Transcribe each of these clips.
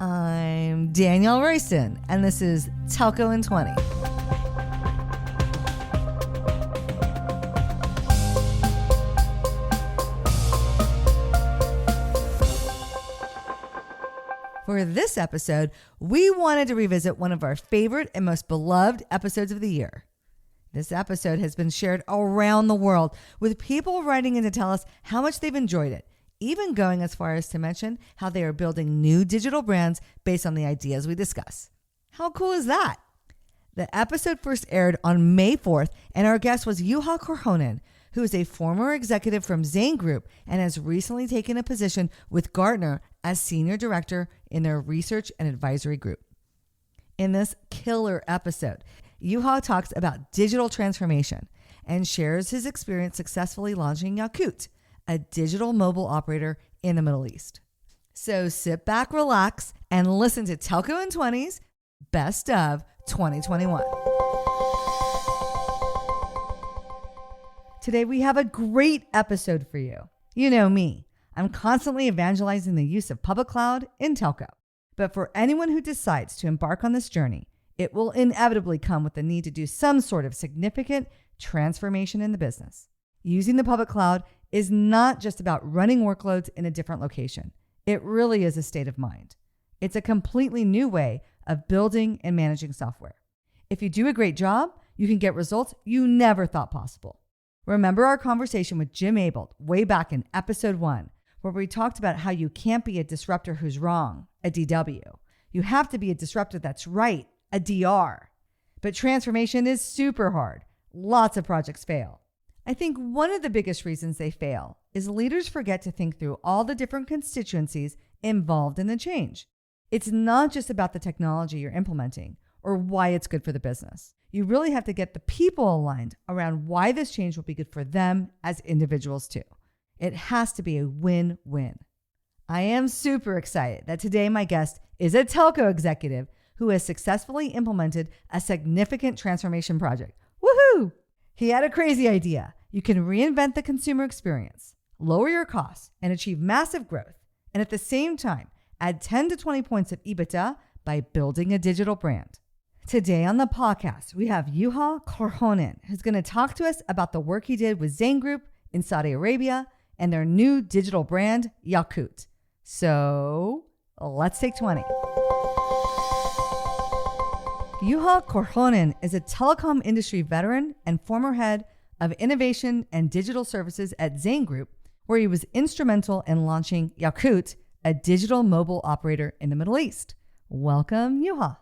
I'm Danielle Royston, and this is Telco in 20. For this episode, we wanted to revisit one of our favorite and most beloved episodes of the year. This episode has been shared around the world, with people writing in to tell us how much they've enjoyed it, even going as far as to mention how they are building new digital brands based on the ideas we discuss. How cool is that? The episode first aired on May 4th, and our guest was Juha Korhonen, who is a former executive from Zane Group and has recently taken a position with Gartner as Senior Director in their Research and Advisory Group. In this killer episode, Juha talks about digital transformation and shares his experience successfully launching Yaqoot, a digital mobile operator in the Middle East. So sit back, relax, and listen to Telco in 20's Best of 2021. Today we have a great episode for you. You know me, I'm constantly evangelizing the use of public cloud in telco. But for anyone who decides to embark on this journey, it will inevitably come with the need to do some sort of significant transformation in the business. Using the public cloud is not just about running workloads in a different location. It really is a state of mind. It's a completely new way of building and managing software. If you do a great job, you can get results you never thought possible. Remember our conversation with Jim Abel way back in episode 1, where we talked about how you can't be a disruptor who's wrong, a DW. You have to be a disruptor that's right, a DR. But transformation is super hard. Lots of projects fail. I think one of the biggest reasons they fail is leaders forget to think through all the different constituencies involved in the change. It's not just about the technology you're implementing or why it's good for the business. You really have to get the people aligned around why this change will be good for them as individuals too. It has to be a win-win. I am super excited that today my guest is a telco executive who has successfully implemented a significant transformation project. Woohoo! He had a crazy idea. You can reinvent the consumer experience, lower your costs, and achieve massive growth, and at the same time, add 10 to 20 points of EBITDA by building a digital brand. Today on the podcast, we have Juha Korhonen, who's going to talk to us about the work he did with Zane Group in Saudi Arabia and their new digital brand, Yaqoot. So let's take 20. Juha Korhonen is a telecom industry veteran and former head of innovation and digital services at Zane Group, where he was instrumental in launching Yaqoot, a digital mobile operator in the Middle East. Welcome, Juha.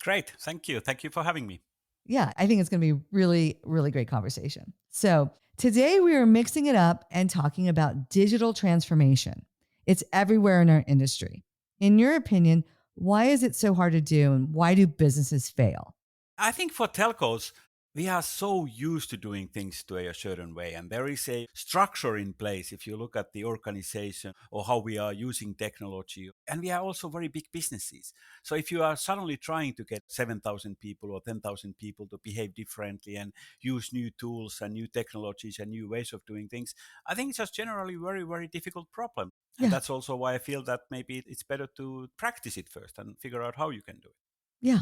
Great. Thank you. Thank you for having me. Yeah, I think it's going to be really, really great conversation. So today we are mixing it up and talking about digital transformation. It's everywhere in our industry. In your opinion, why is it so hard to do, and why do businesses fail? I think for telcos, we are so used to doing things to a certain way, and there is a structure in place if you look at the organization or how we are using technology. And we are also very big businesses. So if you are suddenly trying to get 7,000 people or 10,000 people to behave differently and use new tools and new technologies and new ways of doing things, I think it's just generally very, very difficult problem. And that's also why I feel that maybe it's better to practice it first and figure out how you can do it. Yeah.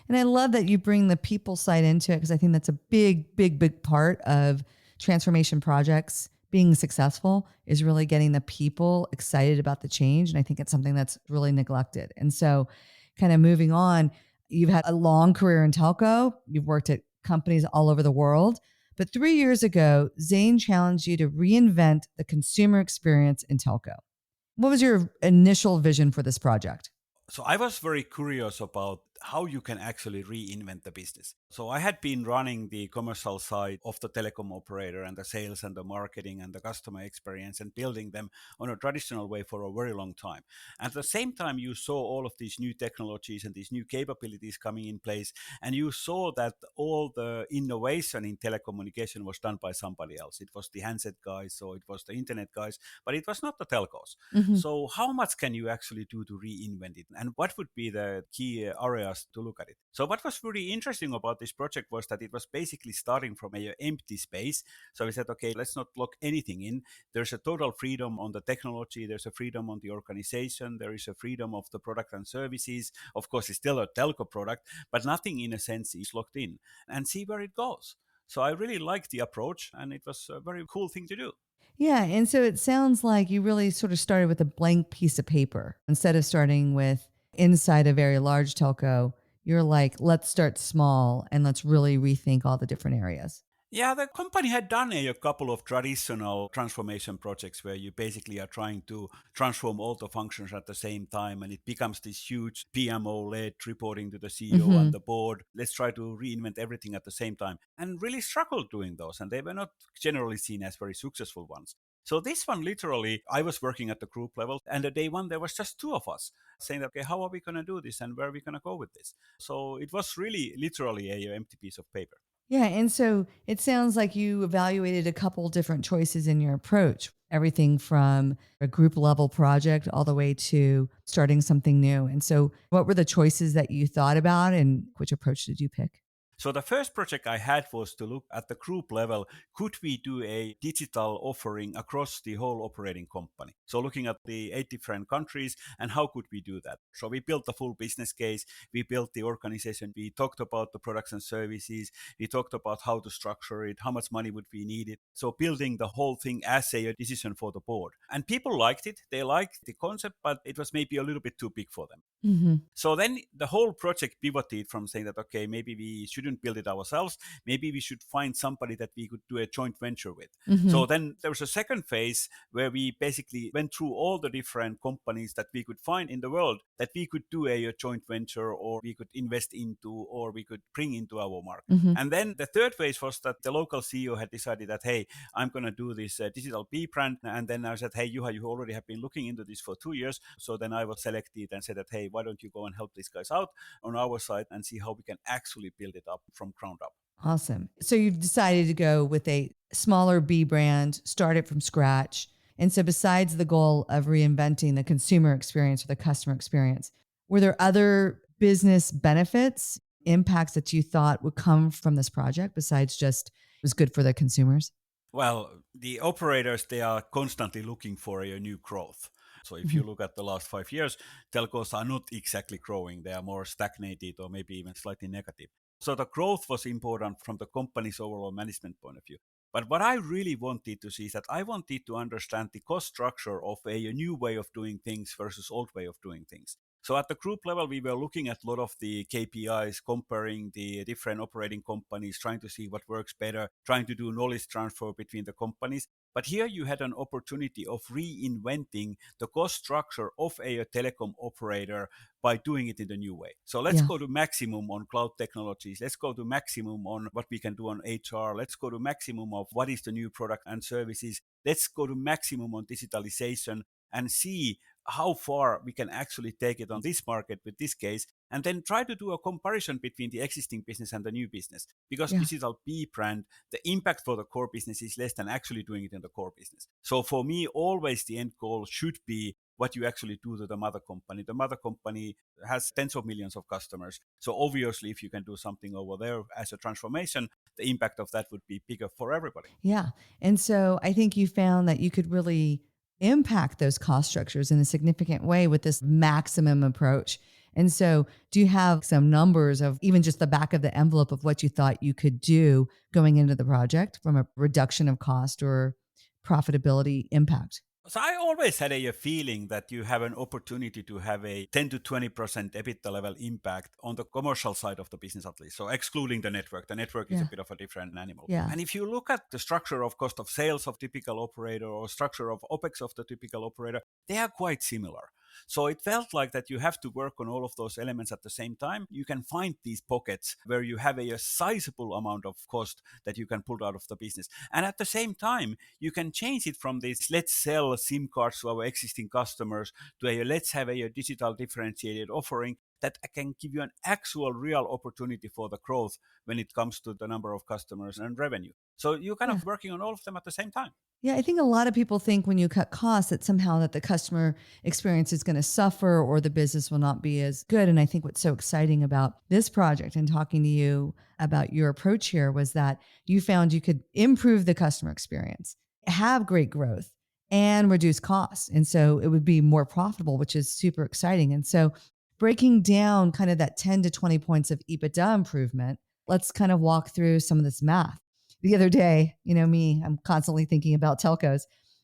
And I love that you bring the people side into it, because I think that's a big, big, big part of transformation projects being successful is really getting the people excited about the change. And I think it's something that's really neglected. And so kind of moving on, you've had a long career in telco. You've worked at companies all over the world. But 3 years ago, Zane challenged you to reinvent the consumer experience in telco. What was your initial vision for this project? So I was very curious about how you can actually reinvent the business. So I had been running the commercial side of the telecom operator and the sales and the marketing and the customer experience and building them on a traditional way for a very long time. At the same time, you saw all of these new technologies and these new capabilities coming in place. And you saw that all the innovation in telecommunication was done by somebody else. It was the handset guys, or it was the internet guys, but it was not the telcos. Mm-hmm. So how much can you actually do to reinvent it? And what would be the key areas to look at it? So what was really interesting about this project was that it was basically starting from a empty space. So we said, okay, let's not lock anything in. There's a total freedom on the technology. There's a freedom on the organization. There is a freedom of the product and services. Of course, it's still a telco product, but nothing in a sense is locked in, and see where it goes. So I really liked the approach, and it was a very cool thing to do. Yeah. And so it sounds like you really sort of started with a blank piece of paper instead of starting with inside a very large telco. You're like, let's start small and let's really rethink all the different areas. Yeah, the company had done a couple of traditional transformation projects where you basically are trying to transform all the functions at the same time, and it becomes this huge PMO-led reporting to the CEO and Hmm. the board. Let's try to reinvent everything at the same time, and really struggled doing those, and they were not generally seen as very successful ones. So this one, literally, I was working at the group level, and at day one there was just two of us saying that, okay, how are we going to do this, and where are we going to go with this? So it was really literally a empty piece of paper. Yeah. And so it sounds like you evaluated a couple different choices in your approach, everything from a group level project all the way to starting something new. And so, what were the choices that you thought about and which approach did you pick? So the first project I had was to look at the group level. Could we do a digital offering across the whole operating company? So looking at the 8 different countries and how could we do that? So we built the full business case. We built the organization. We talked about the products and services. We talked about how to structure it, how much money would we need it. So building the whole thing as a decision for the board. And people liked it. They liked the concept, but it was maybe a little bit too big for them. Hmm. So then the whole project pivoted from saying that, okay, maybe we shouldn't build it ourselves. Maybe we should find somebody that we could do a joint venture with. Hmm. So then there was a second phase where we basically went through all the different companies that we could find in the world that we could do a joint venture, or we could invest into, or we could bring into our market. Hmm. And then the third phase was that the local CEO had decided that, hey, I'm going to do this digital B brand. And then I said, hey, Juha, you already have been looking into this for 2 years. So then I was selected and said that, hey, why don't you go and help these guys out on our side and see how we can actually build it up from ground up. Awesome. So you've decided to go with a smaller B brand, start it from scratch. And so, besides the goal of reinventing the consumer experience or the customer experience, were there other business benefits, impacts that you thought would come from this project besides just it was good for the consumers? Well, the operators, they are constantly looking for a new growth. So if Mhm. you look at the last 5 years, telcos are not exactly growing. They are more stagnated or maybe even slightly negative. So the growth was important from the company's overall management point of view. But what I really wanted to see is that I wanted to understand the cost structure of a new way of doing things versus old way of doing things. So at the group level, we were looking at a lot of the KPIs, comparing the different operating companies, trying to see what works better, trying to do knowledge transfer between the companies. But here you had an opportunity of reinventing the cost structure of a telecom operator by doing it in the new way. So let's Yeah. go to maximum on cloud technologies. Let's go to maximum on what we can do on HR. Let's go to maximum of what is the new product and services. Let's go to maximum on digitalization and see how far we can actually take it on this market with this case, and then try to do a comparison between the existing business and the new business. Because Yeah. digital B brand, the impact for the core business is less than actually doing it in the core business. So for me, always the end goal should be what you actually do to the mother company. The mother company has tens of millions of customers. So obviously, if you can do something over there as a transformation, the impact of that would be bigger for everybody. Yeah. And so I think you found that you could really impact those cost structures in a significant way with this maximum approach. And so, do you have some numbers of even just the back of the envelope of what you thought you could do going into the project from a reduction of cost or profitability impact? So I always had a feeling that you have an opportunity to have a 10 to 20% EBITDA level impact on the commercial side of the business at least. So excluding the network. The network is a Yeah. bit of a different animal. Yeah. And if you look at the structure of cost of sales of typical operator or structure of OpEx of the typical operator, they are quite similar. So it felt like that you have to work on all of those elements at the same time. You can find these pockets where you have a sizable amount of cost that you can pull out of the business. And at the same time, you can change it from this let's sell SIM cards to our existing customers to a let's have a digital differentiated offering that can give you an actual real opportunity for the growth when it comes to the number of customers and revenue. So you're kind Yeah. of working on all of them at the same time. Yeah, I think a lot of people think when you cut costs that somehow that the customer experience is going to suffer or the business will not be as good. And I think what's so exciting about this project and talking to you about your approach here was that you found you could improve the customer experience, have great growth, and reduce costs. And so it would be more profitable, which is super exciting. And so breaking down kind of that 10 to 20 points of EBITDA improvement, let's kind of walk through some of this math. The other day, you know me, I'm constantly thinking about telcos,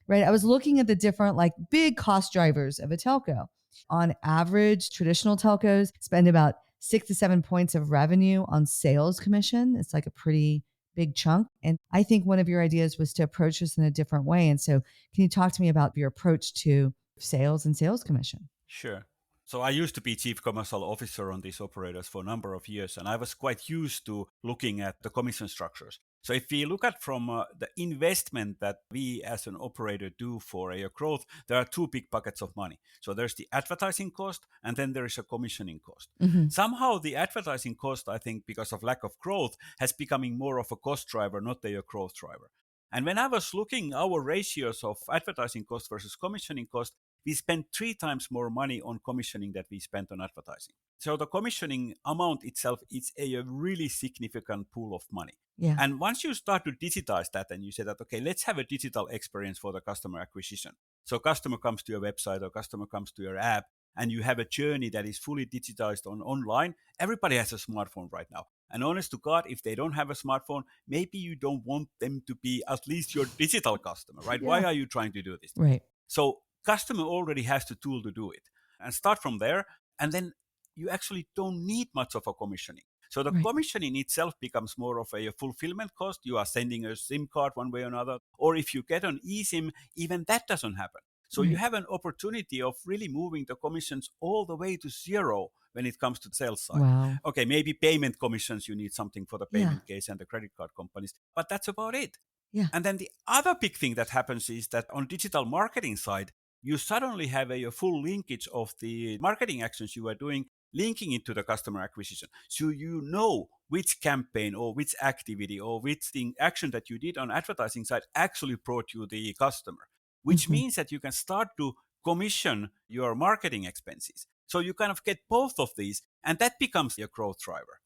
right? I was looking at the different like big cost drivers of a telco. On average, traditional telcos spend about 6 to 7 points of revenue on sales commission. It's like a pretty big chunk. And I think one of your ideas was to approach this in a different way. And so, can you talk to me about your approach to sales and sales commission? Sure. So I used to be chief commercial officer on these operators for a number of years, and I was quite used to looking at the commission structures. So if we look at from the investment that we as an operator do for a growth, there are two big buckets of money. So there's the advertising cost, and then there is a commissioning cost. Mm-hmm. Somehow the advertising cost, I think, because of lack of growth, has becoming more of a cost driver, not a growth driver. And when I was looking our ratios of advertising cost versus commissioning cost, we spend 3 times more money on commissioning that we spent on advertising. So the commissioning amount itself is a really significant pool of money. Yeah. And once you start to digitize that and you say that, okay, let's have a digital experience for the customer acquisition. So customer comes to your website or customer comes to your app and you have a journey that is fully digitized online. Everybody has a smartphone right now. And honest to God, if they don't have a smartphone, maybe you don't want them to be at least your digital customer, right? Yeah. Why are you trying to do this? Right. So customer already has the tool to do it and start from there. And then you actually don't need much of a commissioning. So the Right. commissioning itself becomes more of a fulfillment cost. You are sending a SIM card one way or another. Or if you get an eSIM, even that doesn't happen. So you Right. have an opportunity of really moving the commissions all the way to zero when it comes to the sales side. Wow. Okay, maybe payment commissions, you need something for the Yeah. payment case and the credit card companies, but that's about it. Yeah. And then the other big thing that happens is that on digital marketing side, you suddenly have a full linkage of the marketing actions you are doing, linking it to the customer acquisition. So you know which campaign or which activity or which thing action that you did on advertising side actually brought you the customer, which Mm-hmm. means that you can start to commission your marketing expenses. So you kind of get both of these, and that becomes your growth driver.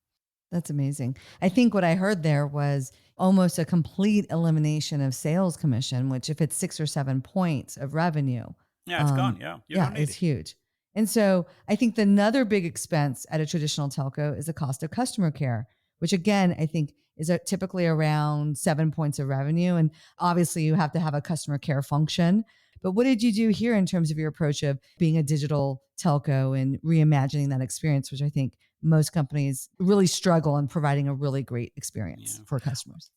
That's amazing. I think what I heard there was almost a complete elimination of sales commission, which if it's 6 or 7 points of revenue, Yeah, it's gone. Yeah, you yeah, don't need it's it. huge. And so I think another big expense at a traditional telco is the cost of customer care, which again, I think is typically around 7 points of revenue. And obviously you have to have a customer care function. But what did you do here in terms of your approach of being a digital telco and reimagining that experience, which I think most companies really struggle in providing a really great experience Yeah. for customers?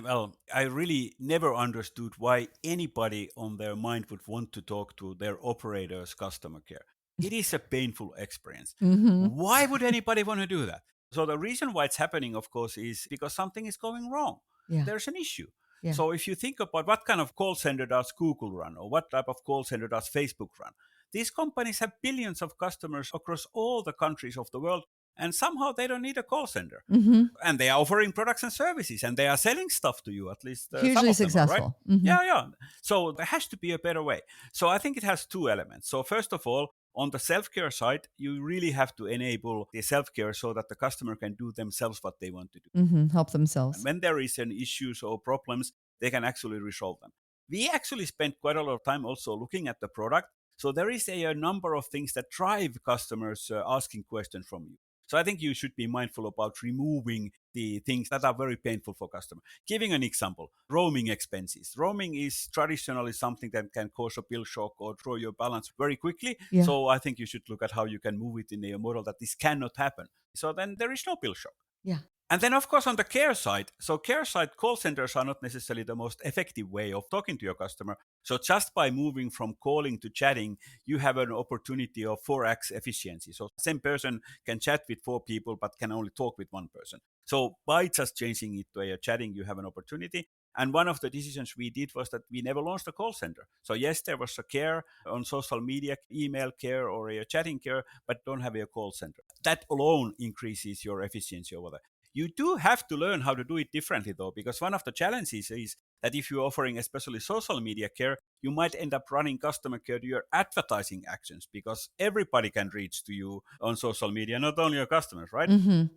Well, I really never understood why anybody on their mind would want to talk to their operator's customer care. It is a painful experience. Mm-hmm. Why would anybody want to do that? So the reason why it's happening, of course, is because something is going wrong. Yeah. There's an issue. Yeah. So if you think about what kind of call center does Google run or what type of call center does Facebook run, these companies have billions of customers across all the countries of the world, and somehow they don't need a call center. Mm-hmm. And they are offering products and services and they are selling stuff to you, at least some Hugely of them are, right? successful. Mm-hmm. Yeah. So there has to be a better way. So I think it has two elements. So first of all, on the self-care side, you really have to enable the self-care so that the customer can do themselves what they want to do. Mm-hmm. Help And themselves. when there is an issues or problems, they can actually resolve them. We actually spent quite a lot of time also looking at the product. So there is a number of things that drive customers asking questions from you. So I think you should be mindful about removing the things that are very painful for customers. Giving an example, roaming expenses. Roaming is traditionally something that can cause a bill shock or throw your balance very quickly. Yeah. So I think you should look at how you can move it in a model that this cannot happen. So then there is no bill shock. Yeah. And then, of course, on the care side, so care side call centers are not necessarily the most effective way of talking to your customer. So just by moving from calling to chatting, you have an opportunity of 4x efficiency. So same person can chat with 4 people, but can only talk with one person. So by just changing it to a chatting, you have an opportunity. And one of the decisions we did was that we never launched a call center. So yes, there was a care on social media, email care or a chatting care, but don't have a call center. That alone increases your efficiency over there. You do have to learn how to do it differently, though, because one of the challenges is that if you're offering especially social media care, you might end up running customer care to your advertising actions because everybody can reach to you on social media, not only your customers, right?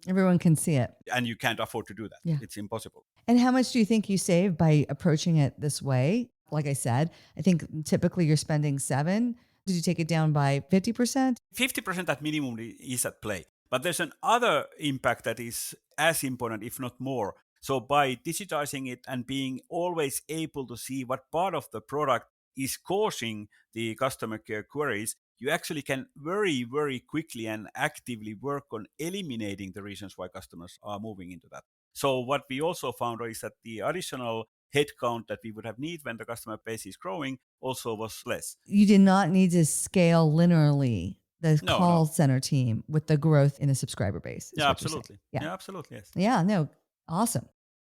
Everyone can see it. And you can't afford to do that. Yeah. It's impossible. And how much do you think you save by approaching it this way? Like I said, I think typically you're spending 7. Did you take it down by 50%? 50% at minimum is at play. But there's another impact that is as important, if not more. So by digitizing it and being always able to see what part of the product is causing the customer care queries, you actually can very, very quickly and actively work on eliminating the reasons why customers are moving into that. So what we also found is that the additional headcount that we would have need when the customer base is growing also was less. You did not need to scale linearly the call No. center team with the growth in the subscriber base. Yeah, absolutely. Yeah, absolutely. Yes. Yeah, no, awesome.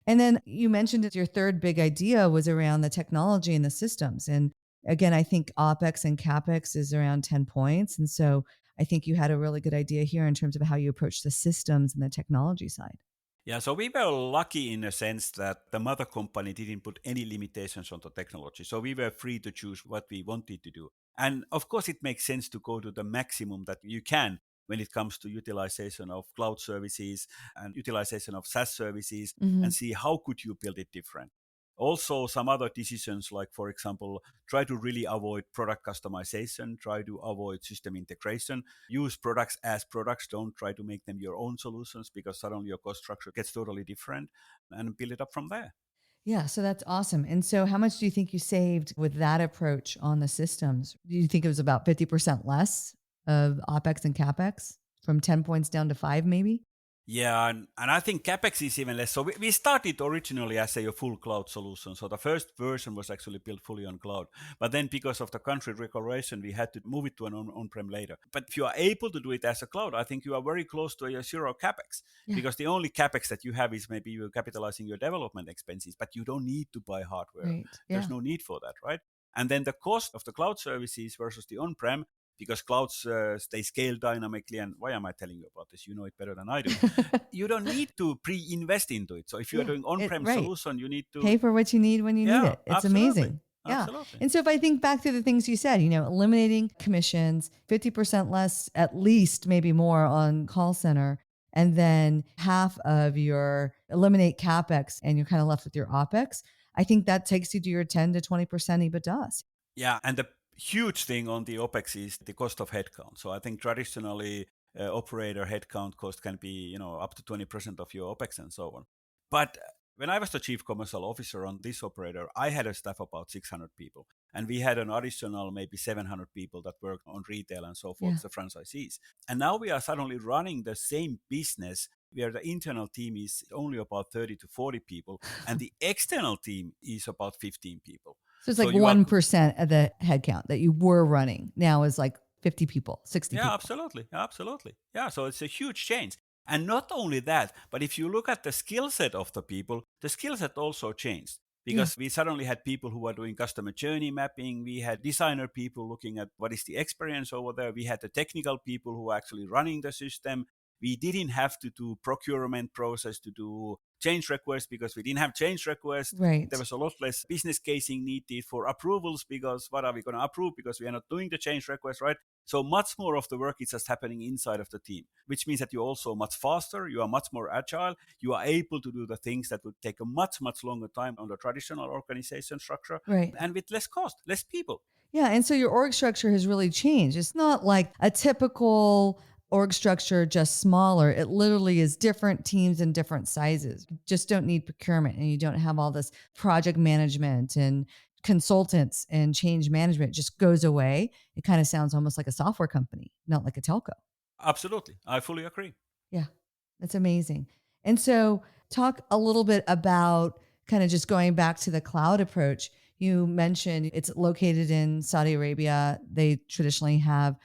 And then you mentioned that your third big idea was around the technology and the systems. And again, I think OpEx and CapEx is around 10 points. And so I think you had a really good idea here in terms of how you approach the systems and the technology side. Yeah, so we were lucky in a sense that the mother company didn't put any limitations on the technology. So we were free to choose what we wanted to do. And of course, it makes sense to go to the maximum that you can when it comes to utilization of cloud services and utilization of SaaS services and see how could you build it different. Also, some other decisions, like, for example, try to really avoid product customization, try to avoid system integration, use products as products, don't try to make them your own solutions because suddenly your cost structure gets totally different, and build it up from there. Yeah, so that's awesome. And so how much do you think you saved with that approach on the systems? Do you think it was about 50% less of OpEx and CapEx from 10 points down to 5 maybe? Yeah, and I think CapEx is even less. So we started originally as a full cloud solution. So the first version was actually built fully on cloud. But then because of the country regulation, we had to move it to an on-prem later. But if you are able to do it as a cloud, I think you are very close to a zero CapEx. Yeah. Because the only CapEx that you have is maybe you're capitalizing your development expenses, but you don't need to buy hardware. Right. There's no need for that, right? And then the cost of the cloud services versus the on-prem, because clouds, they scale dynamically. And why am I telling you about this? You know it better than I do. You don't need to pre-invest into it. So if you are doing on-prem solution, you need to pay for what you need when you need it. It's absolutely. amazing. Yeah. Absolutely. And so if I think back to the things you said, eliminating commissions, 50% less, at least maybe more on call center, and then half of your eliminate CapEx and you're kind of left with your OpEx, I think that takes you to your 10 to 20% EBITDA. Yeah. And the huge thing on the OpEx is the cost of headcount. So I think traditionally operator headcount cost can be, up to 20% of your OpEx and so on. But when I was the chief commercial officer on this operator, I had a staff of about 600 people. And we had an additional maybe 700 people that worked on retail and so forth, the franchisees. And now we are suddenly running the same business where the internal team is only about 30 to 40 people and the external team is about 15 people. So it's like 1% of the headcount that you were running now is like 50 people, 60 people. Yeah, absolutely. Yeah, so it's a huge change. And not only that, but if you look at the skill set of the people, the skill set also changed. Because we suddenly had people who were doing customer journey mapping. We had designer people looking at what is the experience over there. We had the technical people who were actually running the system. We didn't have to do procurement process to do change requests because we didn't have change requests. Right. There was a lot less business casing needed for approvals because what are we going to approve because we are not doing the change request, right? So much more of the work is just happening inside of the team, which means that you're also much faster, you are much more agile, you are able to do the things that would take a much, much longer time on the traditional organization structure, right, and with less cost, less people. Yeah, and so your org structure has really changed. It's not like a typical org structure, just smaller. It literally is different teams and different sizes. You just don't need procurement and you don't have all this project management and consultants and change management. It just goes away. It kind of sounds almost like a software company, not like a telco. Absolutely. I fully agree. Yeah, that's amazing. And so talk a little bit about kind of just going back to the cloud approach. You mentioned it's located in Saudi Arabia. They traditionally have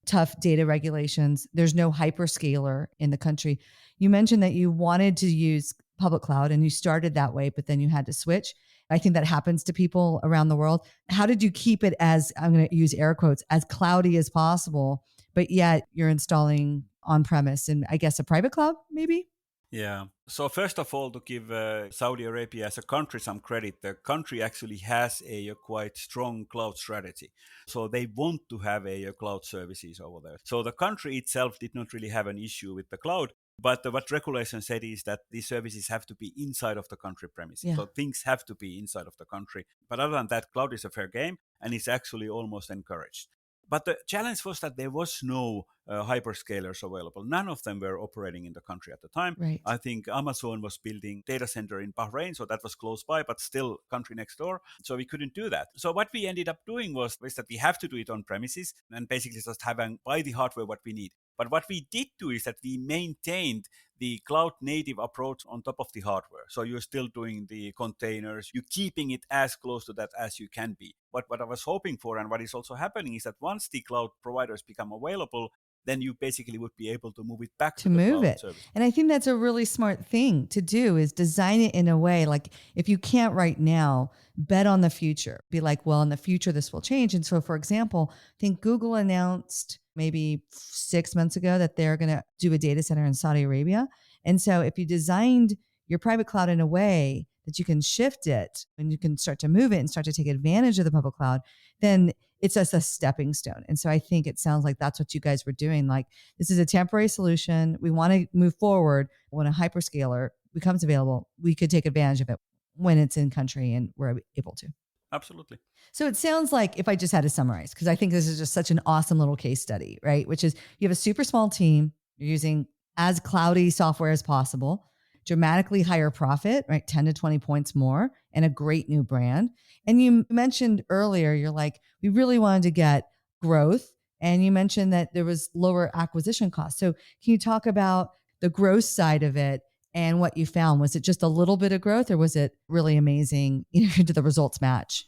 tough data regulations. There's no hyperscaler in the country. You mentioned that you wanted to use public cloud and you started that way, but then you had to switch. I think that happens to people around the world. How did you keep it as, I'm going to use air quotes, as cloudy as possible, but yet you're installing on-premise and I guess a private cloud maybe? Yeah. So first of all, to give Saudi Arabia as a country some credit, the country actually has a quite strong cloud strategy. So they want to have a cloud services over there. So the country itself did not really have an issue with the cloud. But what regulation said is that these services have to be inside of the country premises. Yeah. So things have to be inside of the country. But other than that, cloud is a fair game and it's actually almost encouraged. But the challenge was that there was no hyperscalers available. None of them were operating in the country at the time. Right. I think Amazon was building data center in Bahrain, so that was close by, but still country next door. So we couldn't do that. So what we ended up doing was that we have to do it on premises and basically just have and buy the hardware what we need. But what we did do is that we maintained the cloud native approach on top of the hardware. So you're still doing the containers, you're keeping it as close to that as you can be. But what I was hoping for and what is also happening is that once the cloud providers become available, then you basically would be able to move it back To to the move cloud it. service. And I think that's a really smart thing to do is design it in a way like if you can't right now, bet on the future. Be like, well, in the future, this will change. And so, for example, I think Google announced maybe 6 months ago that they're going to do a data center in Saudi Arabia. And so if you designed your private cloud in a way that you can shift it and you can start to move it and start to take advantage of the public cloud, then it's just a stepping stone. And so I think it sounds like that's what you guys were doing. Like, this is a temporary solution. We want to move forward. When a hyperscaler becomes available, we could take advantage of it when it's in country and we're able to. Absolutely. So it sounds like, if I just had to summarize, because I think this is just such an awesome little case study, right? Which is you have a super small team, you're using as cloudy software as possible, dramatically higher profit, right? 10 to 20 points more, and a great new brand. And you mentioned earlier, you're like, we really wanted to get growth. And you mentioned that there was lower acquisition costs. So can you talk about the growth side of it and what you found? Was it just a little bit of growth or was it really amazing? Did the results match?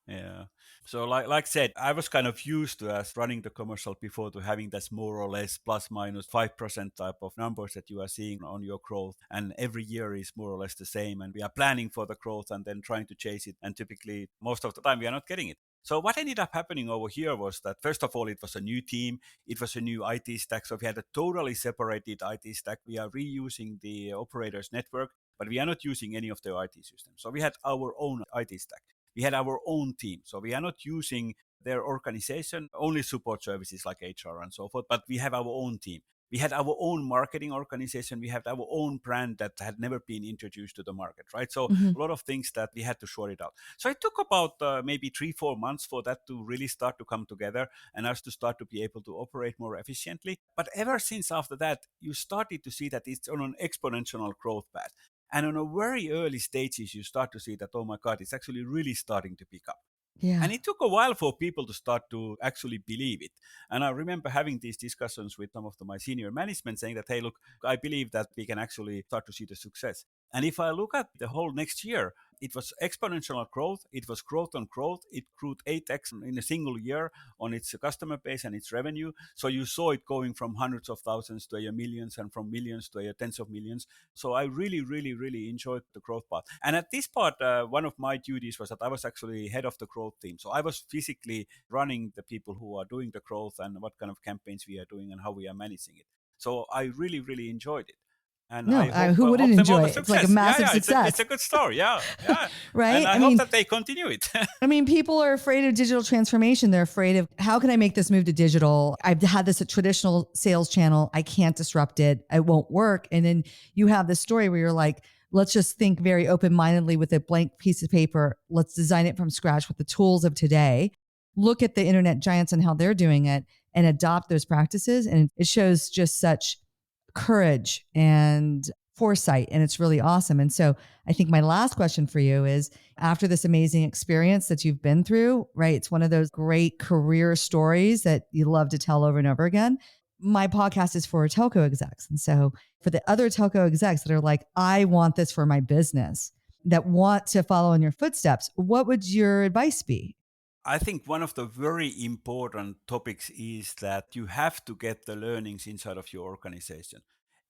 Yeah. So like I said, I was kind of used to as running the commercial before to having this more or less plus minus 5% type of numbers that you are seeing on your growth. And every year is more or less the same. And we are planning for the growth and then trying to chase it. And typically most of the time we are not getting it. So what ended up happening over here was that, first of all, it was a new team. It was a new IT stack. So we had a totally separated IT stack. We are reusing the operators network, but we are not using any of their IT systems. So we had our own IT stack. We had our own team. So we are not using their organization, only support services like HR and so forth, but we have our own team. We had our own marketing organization. We had our own brand that had never been introduced to the market, right? So Mhm. a lot of things that we had to sort it out. So it took about maybe 3-4 months for that to really start to come together and us to start to be able to operate more efficiently. But ever since after that, you started to see that it's on an exponential growth path. And on a very early stages, you start to see that, oh my God, it's actually really starting to pick up. Yeah. And it took a while for people to start to actually believe it. And I remember having these discussions with some of my senior management saying that, hey, look, I believe that we can actually start to see the success. And if I look at the whole next year, it was exponential growth. It was growth on growth. It grew 8x in a single year on its customer base and its revenue. So you saw it going from hundreds of thousands to a millions and from millions to a tens of millions. So I really, really, really enjoyed the growth part. And at this part, one of my duties was that I was actually head of the growth team. So I was physically running the people who are doing the growth and what kind of campaigns we are doing and how we are managing it. So I really, really enjoyed it. And No, I hope, who wouldn't hope them all enjoy the it? It's like a success. Yeah, massive yeah, it's success, a good story. Yeah, yeah. And right? I hope that they continue it. I mean, people are afraid of digital transformation. They're afraid of how can I make this move to digital? I've had this a traditional sales channel. I can't disrupt it. It won't work. And then you have this story where you're like, let's just think very open-mindedly with a blank piece of paper. Let's design it from scratch with the tools of today. Look at the internet giants and how they're doing it and adopt those practices. And it shows just such courage and foresight. And it's really awesome. And so I think my last question for you is, after this amazing experience that you've been through, right? It's one of those great career stories that you love to tell over and over again. My podcast is for telco execs. And so for the other telco execs that are like, I want this for my business, that want to follow in your footsteps, what would your advice be? I think one of the very important topics is that you have to get the learnings inside of your organization.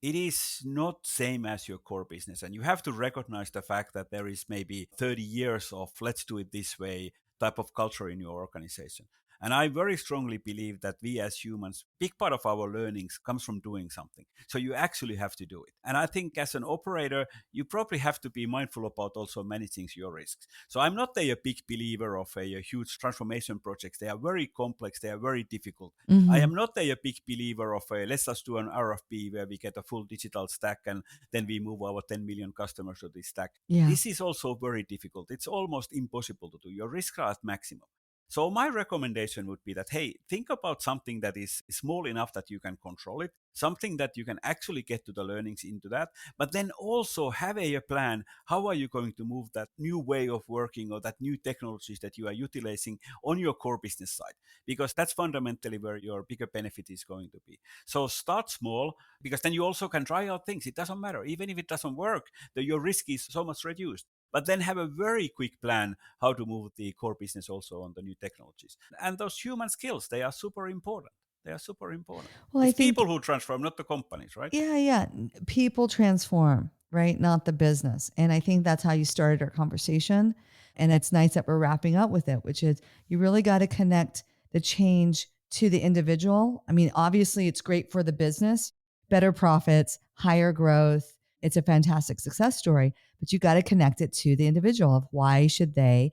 It is not same as your core business, and you have to recognize the fact that there is maybe 30 years of let's do it this way type of culture in your organization. And I very strongly believe that we as humans, big part of our learnings comes from doing something. So you actually have to do it. And I think as an operator, you probably have to be mindful about also managing your risks. So I'm not a big believer of a huge transformation projects. They are very complex. They are very difficult. I am not a big believer of let's just do an RFP where we get a full digital stack and then we move our 10 million customers to this stack. Yeah. This is also very difficult. It's almost impossible to do. Your risks are at maximum. So my recommendation would be that, hey, think about something that is small enough that you can control it, something that you can actually get to the learnings into that, but then also have a plan. How are you going to move that new way of working or that new technologies that you are utilizing on your core business side? Because that's fundamentally where your bigger benefit is going to be. So start small, because then you also can try out things. It doesn't matter. Even if it doesn't work, your risk is so much reduced. But then have a very quick plan how to move the core business also on the new technologies. And those human skills, they are super important. They are super important. Well, It's I think people who transform, not the companies, right? Yeah. People transform, right? Not the business. And I think that's how you started our conversation. And it's nice that we're wrapping up with it, which is you really got to connect the change to the individual. I mean, obviously it's great for the business, better profits, higher growth. It's a fantastic success story, but you got to connect it to the individual of why should they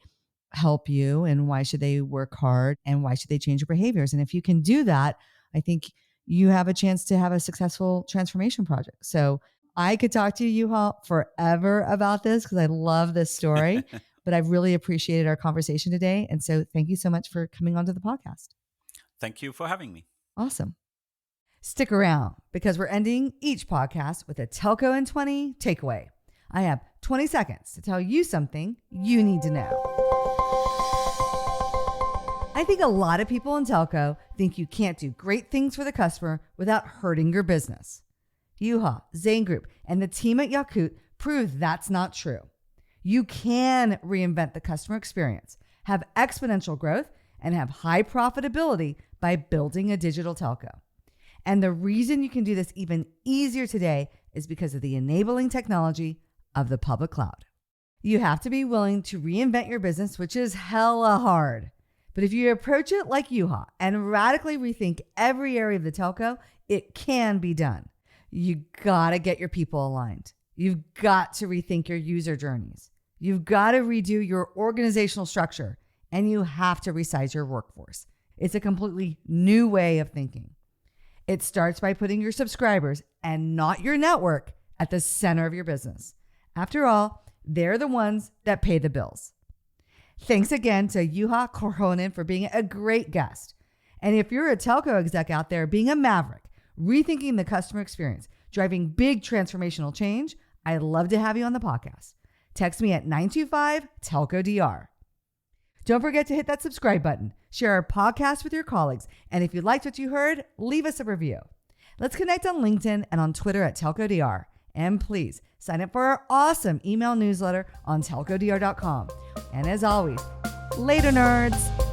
help you and why should they work hard and why should they change your behaviors. And if you can do that, I think you have a chance to have a successful transformation project. So I could talk to you, Juha, forever about this because I love this story, but I've really appreciated our conversation today. And so thank you so much for coming onto the podcast. Thank you for having me. Awesome. Stick around because we're ending each podcast with a Telco in 20 takeaway. I have 20 seconds to tell you something you need to know. I think a lot of people in telco think you can't do great things for the customer without hurting your business. Juha, Zane Group, and the team at Yaqoot prove that's not true. You can reinvent the customer experience, have exponential growth, and have high profitability by building a digital telco. And the reason you can do this even easier today is because of the enabling technology of the public cloud. You have to be willing to reinvent your business, which is hella hard. But if you approach it like Juha and radically rethink every area of the telco, it can be done. You gotta get your people aligned. You've got to rethink your user journeys. You've got to redo your organizational structure, and you have to resize your workforce. It's a completely new way of thinking. It starts by putting your subscribers and not your network at the center of your business. After all, they're the ones that pay the bills. Thanks again to Juha Korhonen for being a great guest. And if you're a telco exec out there being a maverick, rethinking the customer experience, driving big transformational change, I'd love to have you on the podcast. Text me at 925-TELCO-DR. Don't forget to hit that subscribe button, share our podcast with your colleagues, and if you liked what you heard, leave us a review. Let's connect on LinkedIn and on Twitter at TelcoDR. And please sign up for our awesome email newsletter on telcodr.com. And as always, later nerds.